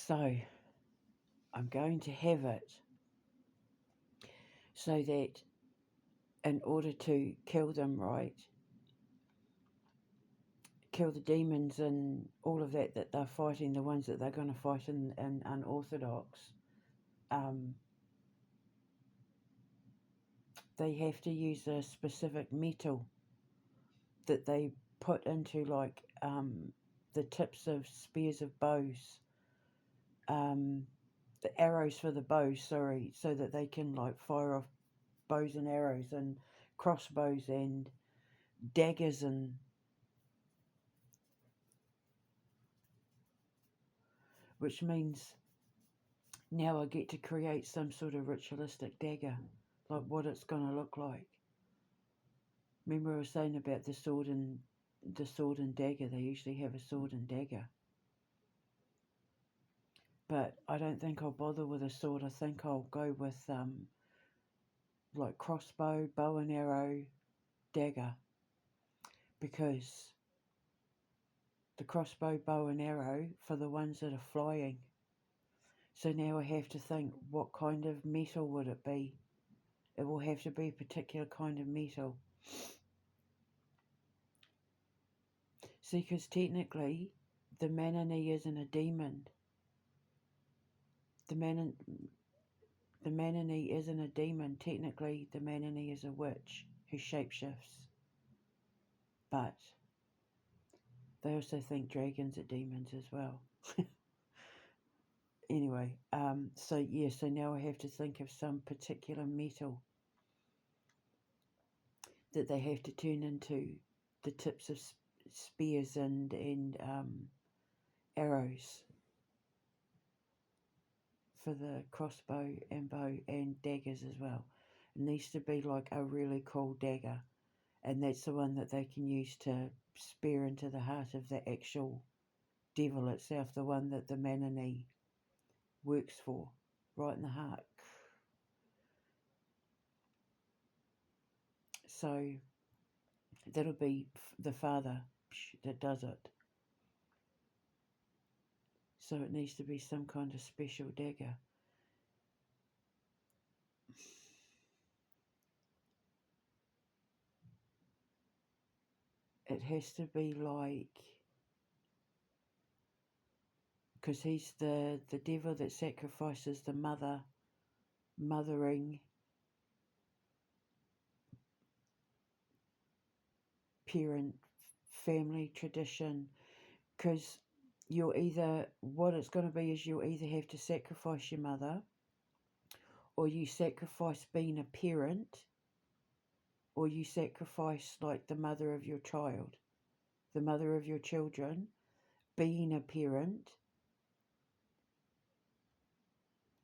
So I'm going to have it so that in order to kill them, right, kill the demons and all of that they're fighting, the ones that they're going to fight in Unorthodox, they have to use a specific metal that they put into the tips of spears of bows, the arrows for the bows, sorry, so that they can like fire off bows and arrows and crossbows and daggers, and which means now I get to create some sort of ritualistic dagger, like what it's going to look like. Remember I was saying about the sword and dagger, they usually have a sword and dagger. But I don't think I'll bother with a sword. I think I'll go with like crossbow, bow and arrow, dagger, because the crossbow, bow and arrow for the ones that are flying. So now I have to think, what kind of metal would it be? It will have to be a particular kind of metal. See, because technically the Manani isn't a demon. The Manani isn't a demon. Technically the Manani is a witch who shapeshifts. But they also think dragons are demons as well. Anyway, so now I have to think of some particular metal that they have to turn into the tips of spears and arrows for the crossbow and bow and daggers as well. It needs to be like a really cool dagger, and that's the one that they can use to spear into the heart of the actual devil itself, the one that the Manani works for, right in the heart. So that'll be the father that does it. So it needs to be some kind of special dagger. It has to be like, because he's the devil that sacrifices the mothering parent family tradition, because what it's going to be is you'll either have to sacrifice your mother, or you sacrifice being a parent, or you sacrifice like the mother of your child, the mother of your children, being a parent,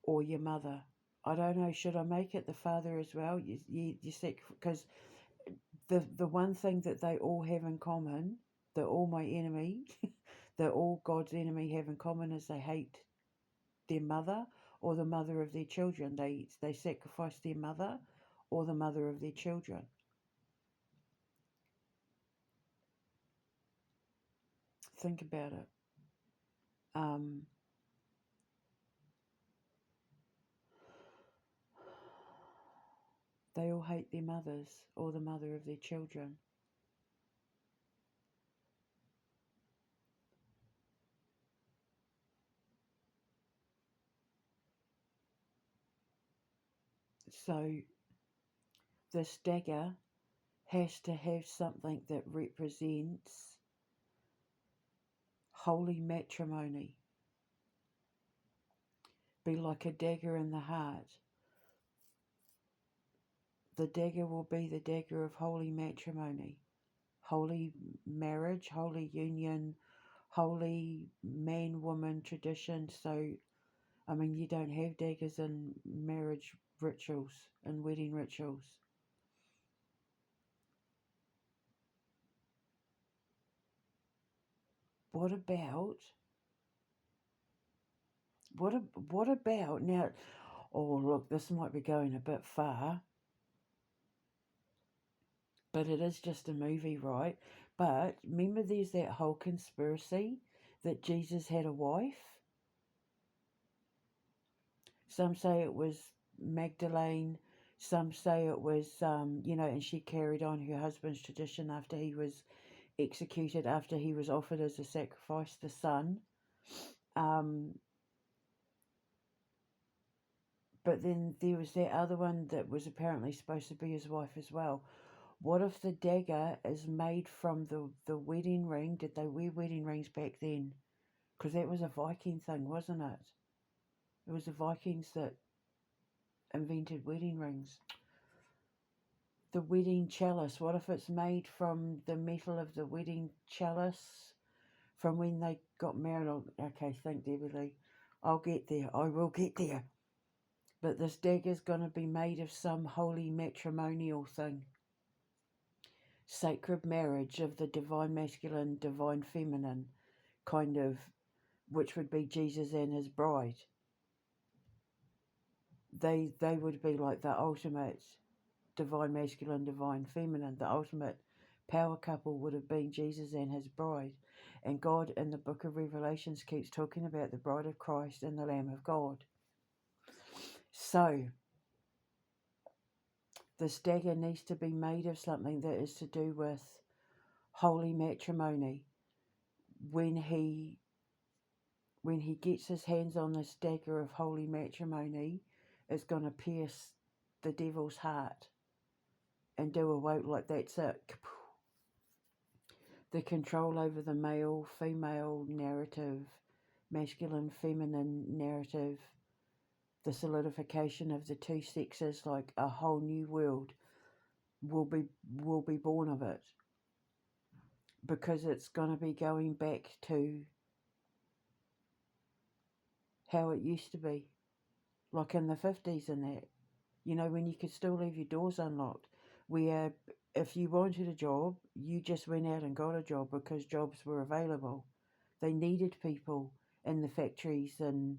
or your mother. I don't know, should I make it the father as well? You because the one thing that they all have in common, that all my enemy, that all God's enemy have in common, is they hate their mother or the mother of their children. They sacrifice their mother or the mother of their children. Think about it. They all hate their mothers or the mother of their children. So this dagger has to have something that represents holy matrimony. Be like a dagger in the heart. The dagger will be the dagger of holy matrimony, holy marriage, holy union, holy man-woman tradition. So, I mean, you don't have daggers in marriage rituals and wedding rituals. What about now? Oh, look, this might be going a bit far, but it is just a movie, right? But remember, there's that whole conspiracy that Jesus had a wife. Some say it was Magdalene. Some say it was, and she carried on her husband's tradition after he was executed, after he was offered as a sacrifice, the son. Um, but then there was that other one that was apparently supposed to be his wife as well. What if the dagger is made from the wedding ring? Did they wear wedding rings back then? Because that was a Viking thing, wasn't it? It was the Vikings that invented wedding rings. The wedding chalice. What if it's made from the metal of the wedding chalice from when they got married? Okay, think, Debbie Lee. I'll get there. I will get there. But this dagger's going to be made of some holy matrimonial thing. Sacred marriage of the divine masculine, divine feminine, kind of, which would be Jesus and his bride. They would be like the ultimate divine masculine, divine feminine. The ultimate power couple would have been Jesus and his bride. And God in the book of Revelations keeps talking about the bride of Christ and the Lamb of God. So this dagger needs to be made of something that is to do with holy matrimony. When he gets his hands on this dagger of holy matrimony, it's going to pierce the devil's heart and do away, like that's it. The control over the male-female narrative, masculine-feminine narrative, the solidification of the two sexes, like a whole new world will be born of it, because it's going to be going back to how it used to be, like in the 50s and that, when you could still leave your doors unlocked, where if you wanted a job, you just went out and got a job because jobs were available. They needed people in the factories and,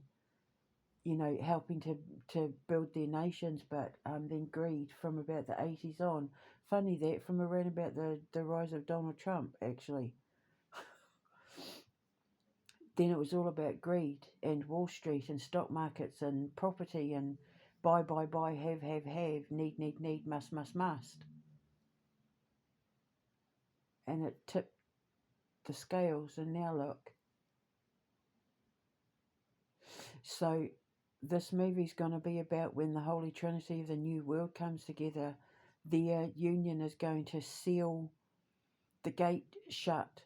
helping to build their nations, but then greed from about the 80s on. Funny that, from around about the rise of Donald Trump, actually. Then it was all about greed and Wall Street and stock markets and property and buy, have, need, must. And it tipped the scales, and now look. So this movie's going to be about when the Holy Trinity of the New World comes together. Their union is going to seal the gate shut,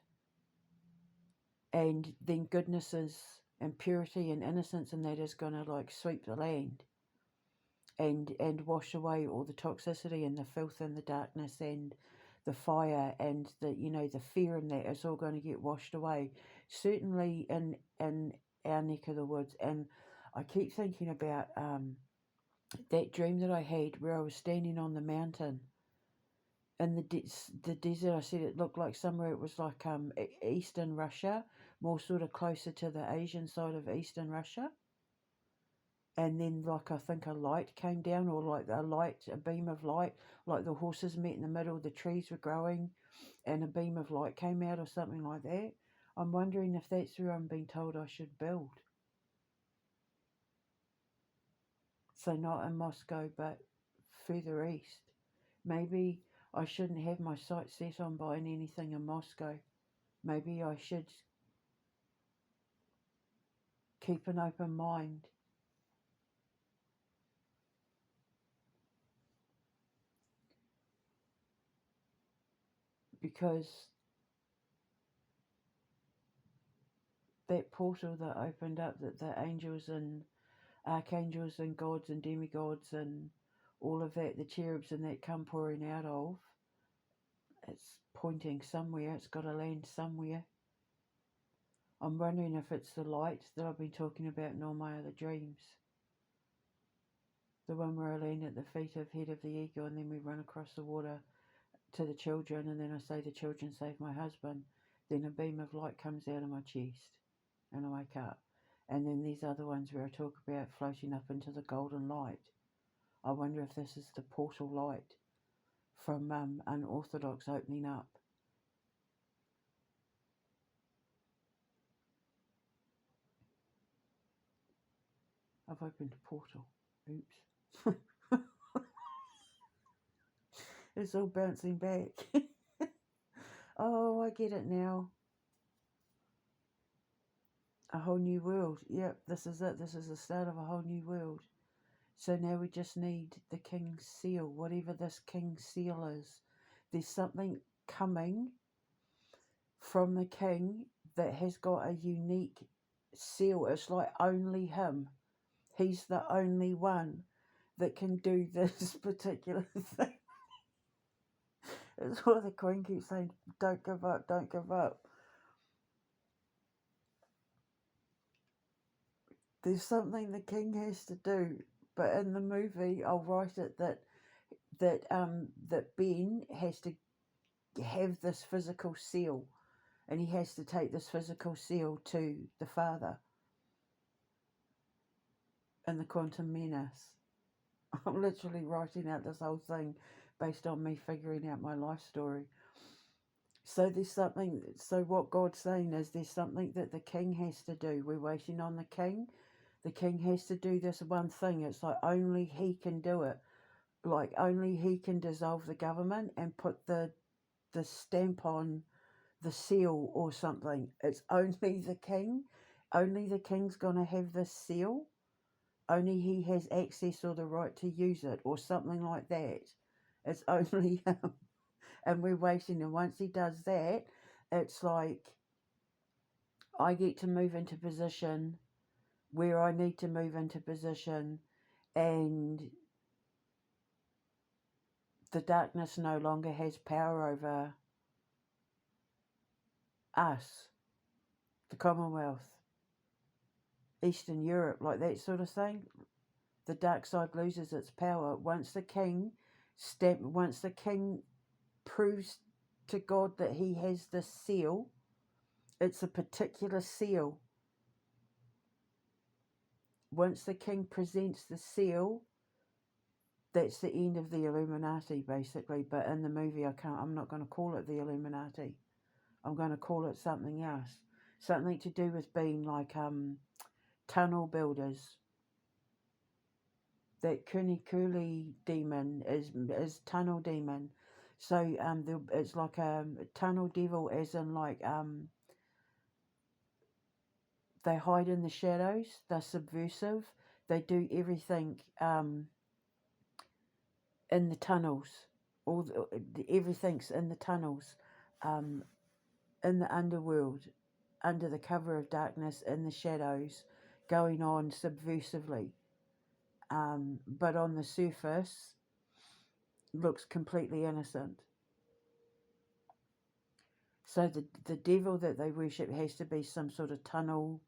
and then goodnesses and purity and innocence and that is going to sweep the land and wash away all the toxicity and the filth and the darkness and the fire and the fear, and that is all going to get washed away, certainly in our neck of the woods. And I keep thinking about that dream that I had where I was standing on the mountain in the desert. I said it looked like somewhere, it was like eastern Russia, more sort of closer to the Asian side of eastern Russia. And then I think a light came down, or like a beam of light, like the horses met in the middle, the trees were growing and a beam of light came out or something like that. I'm wondering if that's where I'm being told I should build. So not in Moscow, but further east. Maybe I shouldn't have my sights set on buying anything in Moscow. Maybe I should keep an open mind. Because that portal that opened up, that the angels and archangels and gods and demigods and all of that, the cherubs and that come pouring out of, it's pointing somewhere. It's got to land somewhere. I'm wondering if it's the light that I've been talking about in all my other dreams. The one where I land at the feet of head of the eagle, and then we run across the water to the children, and then I say, the children save my husband. Then a beam of light comes out of my chest and I wake up. And then these other ones where I talk about floating up into the golden light. I wonder if this is the portal light from Unorthodox opening up. I I've opened a portal. Oops. It's all bouncing back. Oh, I get it now. A whole new world. Yep, this is it. This is the start of a whole new world. So now we just need the king's seal, whatever this king's seal is. There's something coming from the king that has got a unique seal. It's like only him. He's the only one that can do this particular thing. It's what the Queen keeps saying, don't give up, don't give up. There's something the king has to do, but in the movie I'll write it that Ben has to have this physical seal, and he has to take this physical seal to the father in the Quantum Menace. I'm literally writing out this whole thing based on me figuring out my life story. So there's something, so what God's saying is there's something that the king has to do. We're waiting on the king. The king has to do this one thing. It's like only he can do it. Like only he can dissolve the government and put the stamp on the seal or something. It's only the king. Only the king's going to have this seal. Only he has access or the right to use it or something like that. It's only him. And we're waiting. And once he does that, it's like I get to move into position where I need to move into position, and the darkness no longer has power over us, the Commonwealth, Eastern Europe, like that sort of thing. The dark side loses its power once the king proves to God that he has this seal. It's a particular seal. Once the king presents the seal, that's the end of the Illuminati, basically. But in the movie, I'm not going to call it the Illuminati. I'm going to call it something else. Something to do with being like tunnel builders. That Kunikuli demon is tunnel demon. So it's like a tunnel devil, as in like they hide in the shadows. They're subversive. They do everything in the tunnels. Everything's in the tunnels, in the underworld, under the cover of darkness, in the shadows, going on subversively. But on the surface, looks completely innocent. So the devil that they worship has to be some sort of tunnel-based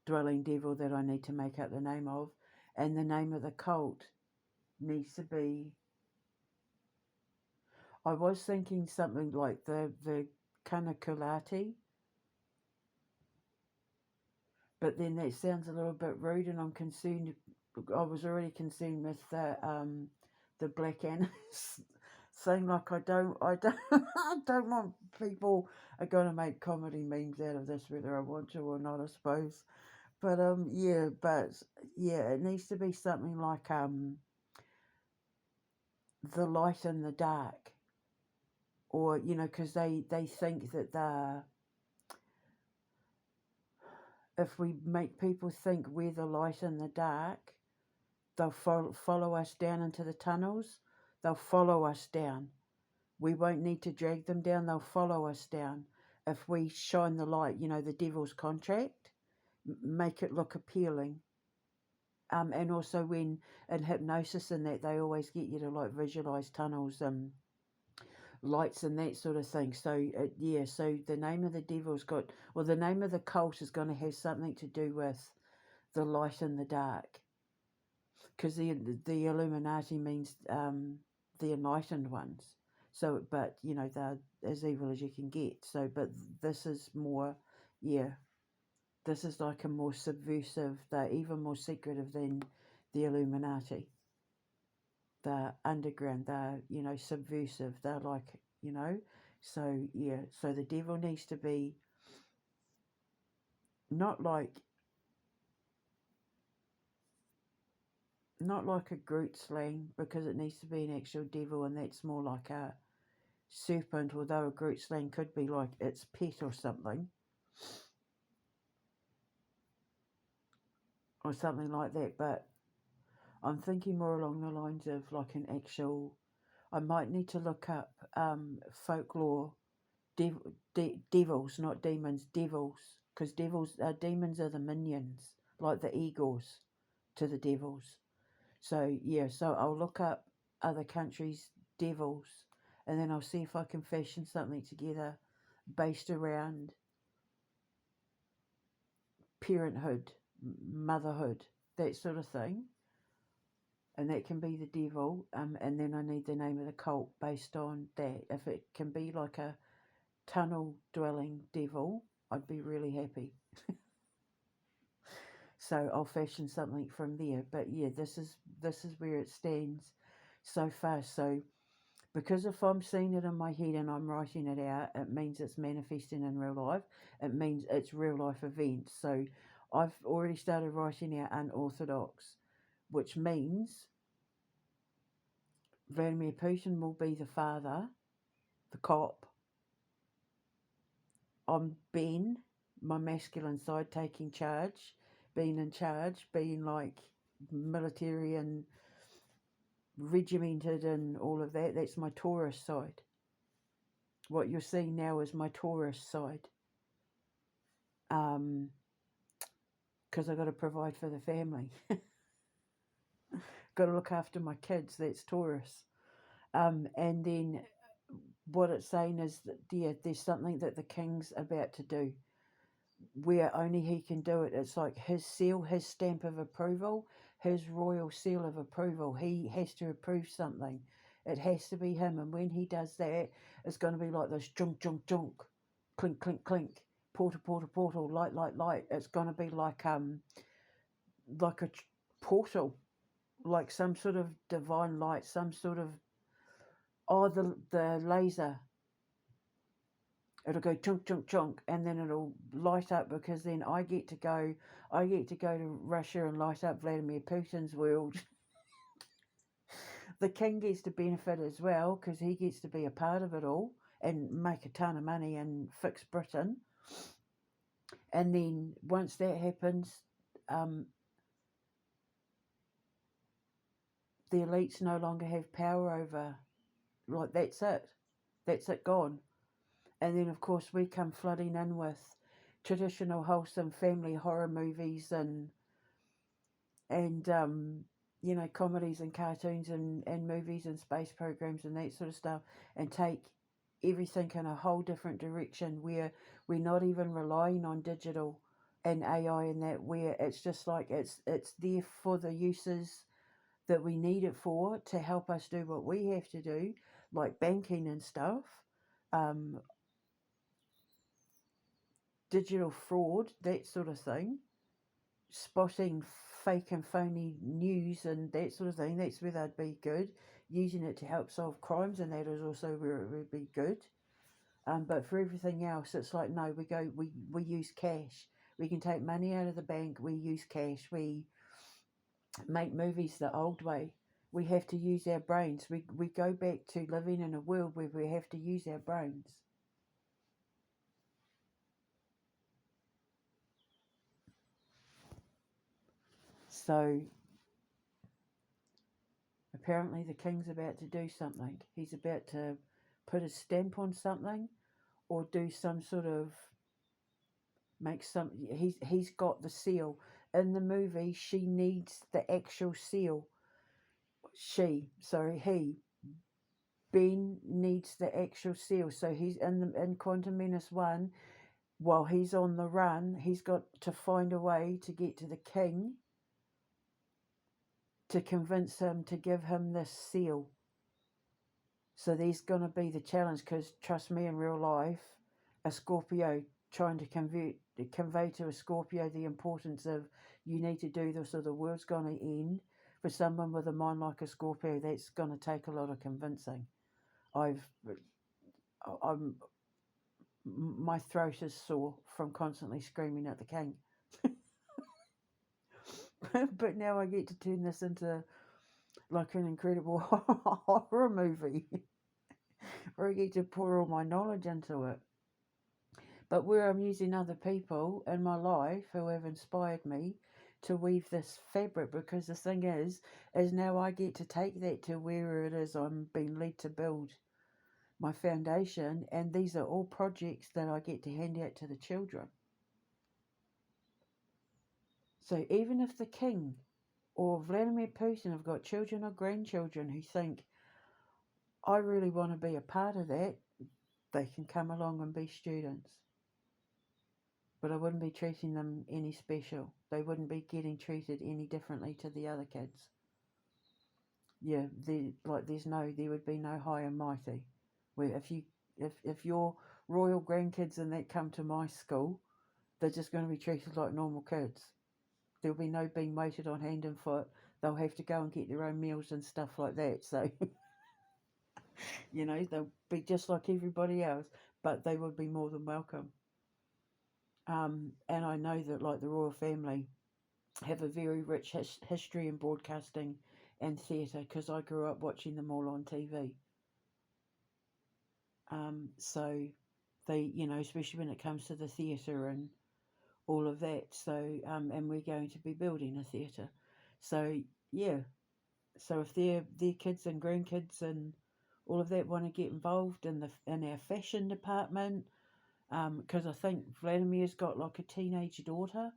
dwelling devil that I need to make up the name of. And the name of the cult needs to be... I was thinking something like the Kanakulati, but then that sounds a little bit rude, and I'm concerned. I was already concerned with the Black Annas, saying like I don't I don't want people are going to make comedy memes out of this, whether I want to or not, I suppose. But yeah, it needs to be something like the light and the dark, or because they think that if we make people think we're the light and the dark, they'll follow us down into the tunnels. They'll follow us down. We won't need to drag them down. They'll follow us down. If we shine the light, the devil's contract, make it look appealing. And also when in hypnosis and that, they always get you to like visualize tunnels and lights and that sort of thing. So so the name of the devil's got, well, the name of the cult is going to have something to do with the light and the dark. Because the Illuminati means the enlightened ones. So, but they're as evil as you can get. So, but this is more, this is like a more subversive. They're even more secretive than the Illuminati. They're underground. They're subversive. They're like So so the devil needs to be not like not like a Groot sling, because it needs to be an actual devil, and that's more like a serpent, although a Groot sling could be like its pet or something like that. But I'm thinking more along the lines of like an actual. I might need to look up folklore devils, not demons, devils, because demons are the minions, like the egos to the devils. So yeah, so I'll look up other countries' devils, and then I'll see if I can fashion something together based around parenthood, motherhood, that sort of thing. And that can be the devil, and then I need the name of the cult based on that. If it can be like a tunnel dwelling devil, I'd be really happy. So I'll fashion something from there. But yeah, this is where it stands so far. So because if I'm seeing it in my head and I'm writing it out, it means it's manifesting in real life. It means it's real life events. So I've already started writing out unorthodox, which means Vladimir Putin will be the father, the cop. I'm Ben, my masculine side, taking charge, being in charge, being like military and regimented and all of that. That's my Taurus side. What you're seeing now is my Taurus side. Because I've got to provide for the family. Got to look after my kids. That's Taurus. And then what it's saying is that, yeah, there's something that the king's about to do where only he can do it. It's like his seal, his stamp of approval, his royal seal of approval. He has to approve something. It has to be him. And when he does that, it's going to be like this junk, junk, junk, clink, clink, clink, portal, portal, portal, light, light, light. It's going to be like a portal, like some sort of divine light, some sort of, the laser. It'll go chunk, chunk, chunk, and then it'll light up, because then I get to go to Russia and light up Vladimir Putin's world. The king gets to benefit as well, because he gets to be a part of it all and make a ton of money and fix Britain. And then once that happens, the elites no longer have power over, like, that's it gone. And then of course we come flooding in with traditional wholesome family horror movies and comedies and cartoons and movies and space programs and that sort of stuff, and take everything in a whole different direction where we're not even relying on digital and AI and that, where it's just like it's there for the uses that we need it for, to help us do what we have to do, like banking and stuff, digital fraud, that sort of thing, spotting fake and phony news and that sort of thing. That's where they'd be good. Using it to help solve crimes, and that is also where it would be good. But for everything else, it's like, no, we use cash. We can take money out of the bank. We use cash. We make movies the old way. We have to use our brains. We go back to living in a world where we have to use our brains. So apparently the king's about to do something. He's about to put a stamp on something, or do some sort of he's got the seal. In the movie, she needs the actual seal. Ben needs the actual seal. So he's in Quantum Menace 1, while he's on the run, he's got to find a way to get to the king to convince him to give him this seal. So there's going to be the challenge, because trust me, in real life, a Scorpio trying to convey to a Scorpio the importance of, you need to do this or the world's going to end. For someone with a mind like a Scorpio, that's going to take a lot of convincing. My throat is sore from constantly screaming at the king. But now I get to turn this into like an incredible horror movie where I get to pour all my knowledge into it. But where I'm using other people in my life who have inspired me to weave this fabric, because the thing is now I get to take that to where it is I'm being led to build my foundation, and these are all projects that I get to hand out to the children. So even if the king or Vladimir Putin have got children or grandchildren who think, I really want to be a part of that, they can come along and be students. But I wouldn't be treating them any special. They wouldn't be getting treated any differently to the other kids. Yeah, there would be no high and mighty. Where if your royal grandkids and that come to my school, they're just going to be treated like normal kids. There'll be no being waited on hand and foot. They'll have to go and get their own meals and stuff like that. So, they'll be just like everybody else, but they would be more than welcome. And I know that, like, the royal family have a very rich history in broadcasting and theatre, because I grew up watching them all on TV. So they, especially when it comes to the theatre and all of that. So, and we're going to be building a theatre. So, yeah. So if their kids and grandkids and all of that want to get involved in our fashion department, because I think Vladimir's got like a teenage daughter.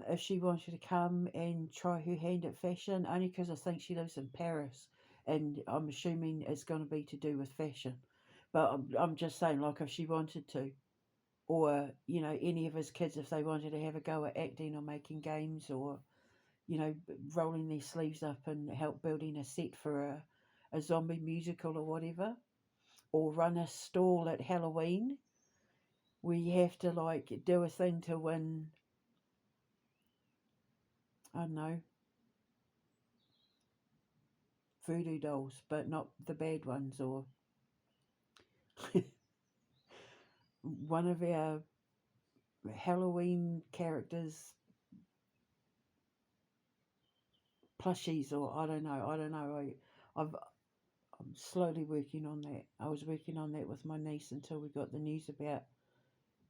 If she wanted to come and try her hand at fashion, only because I think she lives in Paris, and I'm assuming it's going to be to do with fashion. But I'm just saying, like, if she wanted to, or any of his kids, if they wanted to have a go at acting or making games, or rolling their sleeves up and help building a set for a zombie musical or whatever, or run a stall at Halloween, we have to like do a thing to win, I don't know, voodoo dolls, but not the bad ones, or one of our Halloween characters plushies, or I don't know. I'm slowly working on that. I was working on that with my niece until we got the news about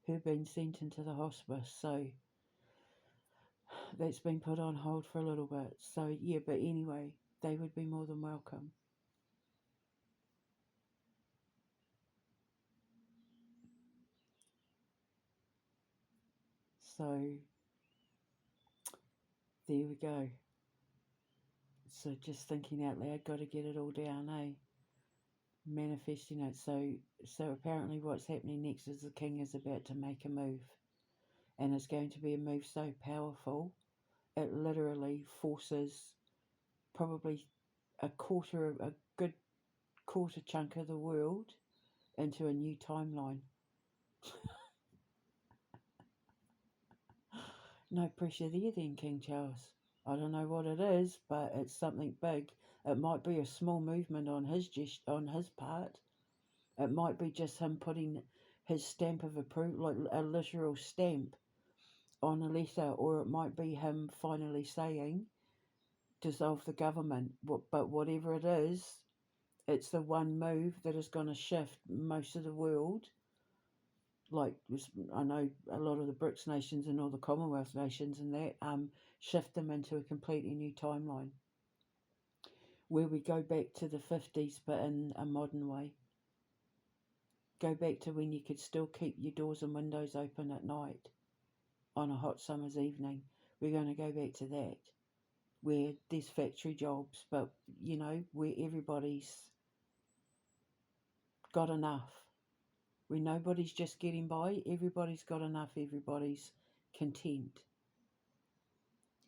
her being sent into the hospice. So that's been put on hold for a little bit. So yeah, but anyway, they would be more than welcome. So there we go. So just thinking out loud, got to get it all down, eh? Manifesting it. So apparently what's happening next is the king is about to make a move, and it's going to be a move so powerful it literally forces probably a good quarter chunk of the world into a new timeline. No pressure there then, King Charles. I don't know what it is, but it's something big. It might be a small movement on his part. It might be just him putting his stamp of approval, like a literal stamp, on a letter, or it might be him finally saying, dissolve the government. But whatever it is, it's the one move that is going to shift most of the world. Like, I know a lot of the BRICS nations and all the Commonwealth nations and that, shift them into a completely new timeline, where we go back to the 50s but in a modern way. Go back to when you could still keep your doors and windows open at night on a hot summer's evening. We're going to go back to that, where there's factory jobs, but where everybody's got enough, where nobody's just getting by, everybody's got enough, everybody's content,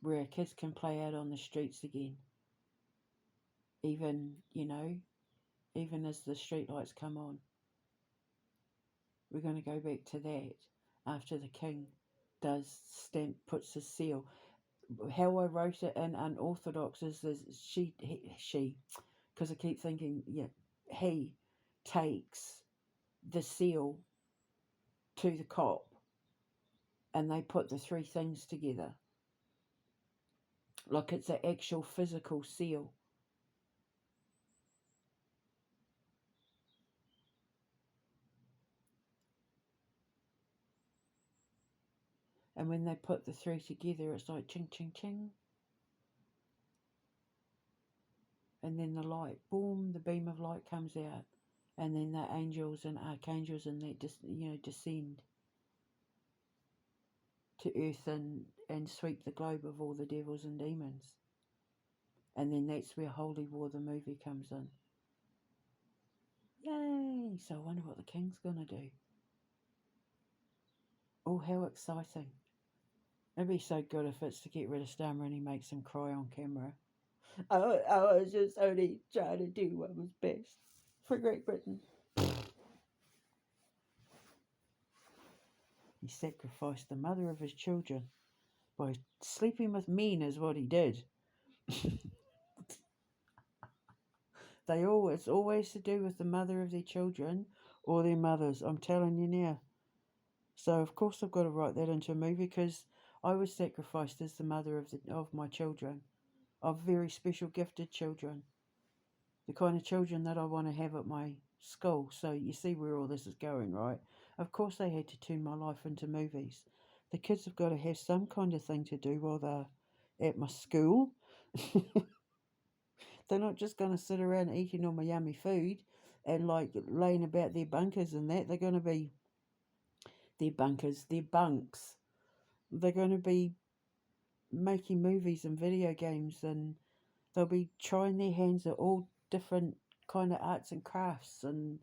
where our kids can play out on the streets again, even as the street lights come on. We're going to go back to that after the king puts his seal. How I wrote it in Unorthodox is she, because I keep thinking, he takes the seal to the cop, and they put the three things together. like it's an actual physical seal. And when they put the three together, it's like ching, ching, ching. And then the light, boom, the beam of light comes out. And then the angels and archangels and that descend to earth and sweep the globe of all the devils and demons. And then that's where Holy War, the movie, comes in. Yay! So I wonder what the king's going to do. Oh, how exciting. It'd be so good if it's to get rid of Stammer and he makes him cry on camera. I was just only trying to do what was best for Great Britain. He sacrificed the mother of his children by sleeping with men is what he did. It's always to do with the mother of their children or their mothers. I'm telling you now. So of course I've got to write that into a movie because I was sacrificed as the mother of my children, of very special gifted children, the kind of children that I want to have at my school. So you see where all this is going, right? Of course they had to turn my life into movies. The kids have got to have some kind of thing to do while they're at my school. They're not just going to sit around eating all my yummy food and like laying about their bunkers and that. They're going to be their bunkers, their bunks. They're going to be making movies and video games, and they'll be trying their hands at all different kind of arts and crafts and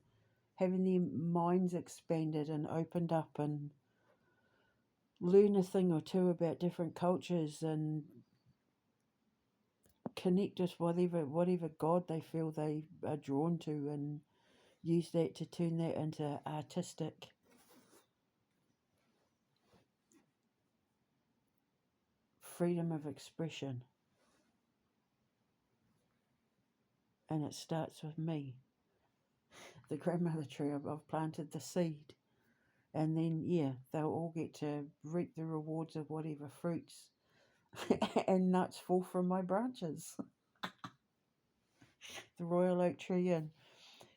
having their minds expanded and opened up and learn a thing or two about different cultures and connect with whatever God they feel they are drawn to and use that to turn that into artistic freedom of expression. And it starts with me, the grandmother tree. I've planted the seed, and then they'll all get to reap the rewards of whatever fruits and nuts fall from my branches. The royal oak tree in.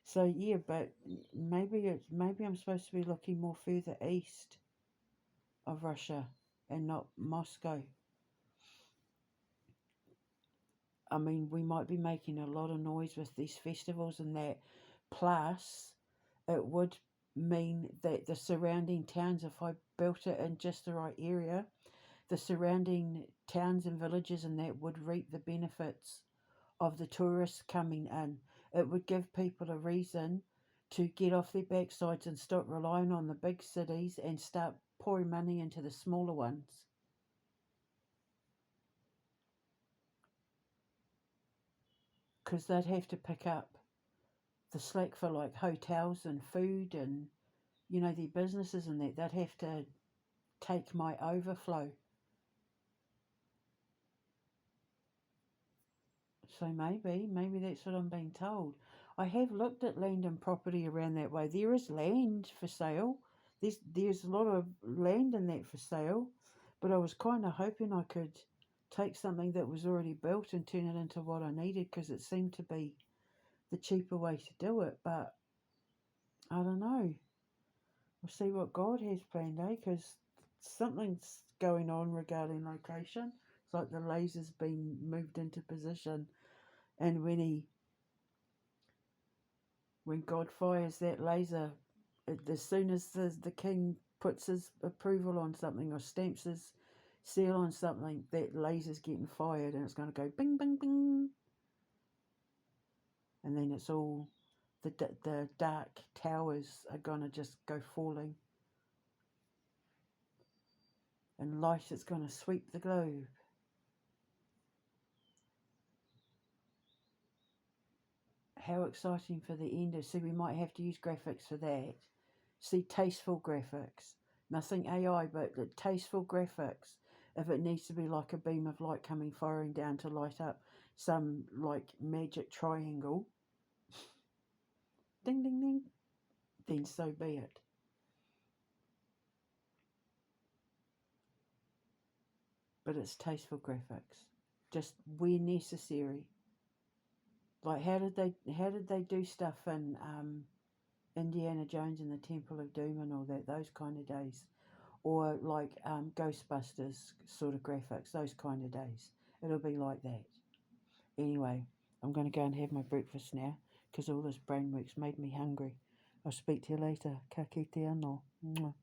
So but maybe I'm supposed to be looking more further east of Russia and not Moscow. I mean, we might be making a lot of noise with these festivals and that. Plus, it would mean that the surrounding towns, if I built it in just the right area, the surrounding towns and villages and that would reap the benefits of the tourists coming in. It would give people a reason to get off their backsides and stop relying on the big cities and start pouring money into the smaller ones. Because they'd have to pick up the slack for like hotels and food and their businesses and that. They'd have to take my overflow. So maybe that's what I'm being told. I have looked at land and property around that way. There is land for sale. There's a lot of land in that for sale, but I was kind of hoping I could take something that was already built and turn it into what I needed because it seemed to be the cheaper way to do it. But I don't know. We'll see what God has planned, because something's going on regarding location. It's like the laser's been moved into position, and when God fires that laser, as soon as the king puts his approval on something or stamps his seal on something, that laser's getting fired and it's going to go bing, bing, bing. And then it's all, the dark towers are going to just go falling. And light is going to sweep the globe. How exciting for the end. See, we might have to use graphics for that. See, tasteful graphics. Nothing AI, but tasteful graphics. If it needs to be like a beam of light coming firing down to light up some like magic triangle. Ding, ding, ding. Then so be it. But it's tasteful graphics. just where necessary. Like how did they do stuff in Indiana Jones and the Temple of Doom and all that, those kind of days, or like Ghostbusters sort of graphics, those kind of days. It'll be like that. Anyway, I'm going to go and have my breakfast now because all this brainwork's made me hungry. I'll speak to you later. Ka kite anō. Mwah.